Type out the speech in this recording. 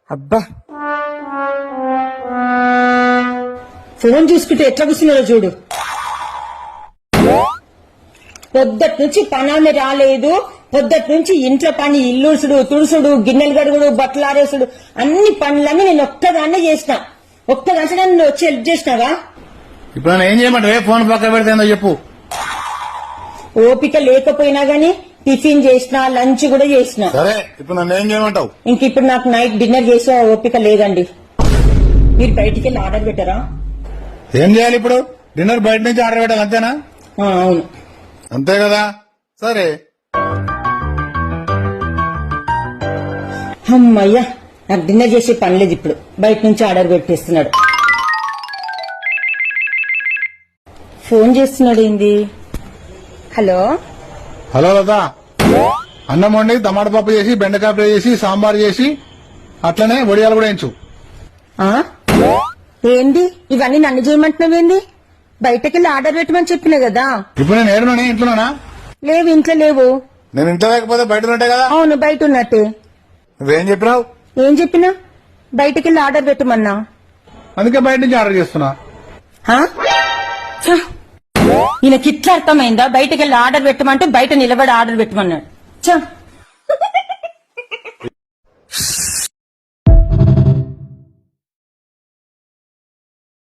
అబ్బా ఫోన్ చూసుకుంటే ఎట్లా కూర్చున్నారో చూడు. పొద్దుటి నుంచి పనామె రాలేదు, పొద్దుటి నుంచి ఇంట్లో పని ఇల్లుసుడు తుడుసుడు గిన్నెలు గడుగుడు బట్టలు ఆరేసుడు అన్ని పనులన్నీ నేను ఒక్కదాన్నే చేసిన. ఒక్కదాంట్లో నన్ను వచ్చి హెల్ప్ చేసినావా? ఇప్పుడు నేను ఏం చేయమంటే ఫోన్ పక్క పెడితేందో చెప్పు. ఓపిక లేకపోయినా గానీ టిఫిన్ చేసిన లంచ్ కూడా చేసిన. సరే ఇప్పుడు నన్ను ఏం చేయమంటావు? ఇంక ఇప్పుడు నాకు నైట్ డిన్నర్ చేసే ఓపిక లేదండి. మీరు బయటికి వెళ్ళి ఆర్డర్ పెట్టారా? ఏం చేయాలి ఇప్పుడు? డిన్నర్ బయట నుంచి ఆర్డర్ పెట్టాలి అంతేనా? అవును అంతే కదా. సరే అమ్మయ్యా, నాకు డిన్నర్ చేసే పని లేదు ఇప్పుడు. బయట నుంచి ఆర్డర్ పెట్టేస్తున్నాడు. ఫోన్ చేస్తున్నాడు ఏంది? హలో హలో లత, అన్నం వండి టమాటా పప్పు చేసి బెండకాయ ఫ్రై చేసి సాంబార్ చేసి అట్లనే వడియాలు కూడా వేయించు. ఏంది ఇవన్నీ నన్ను చేయమంటున్నావేంది? బయటకెళ్ళి ఆర్డర్ పెట్టమని చెప్పినా కదా. ఇప్పుడు నేను ఏడున్నా? ఇంట్లోనా? లేవు, ఇంట్లో లేవు. నేను ఇంట్లో లేకపోతే బయట ఉన్నట్టే కదా. అవును బయట ఉన్నట్టే. నువ్వేం చెప్పినావు? ఏం చెప్పినా? బయటకెళ్ళి ఆర్డర్ పెట్టమన్నా. అందుకే బయట నుంచి ఆర్డర్ చేస్తున్నా. ఈయనకి ఇట్లా అర్థమైందా? బయటకెళ్ళి ఆర్డర్ పెట్టమంటే బయట నిలబడి ఆర్డర్ పెట్టమన్నాడు. చా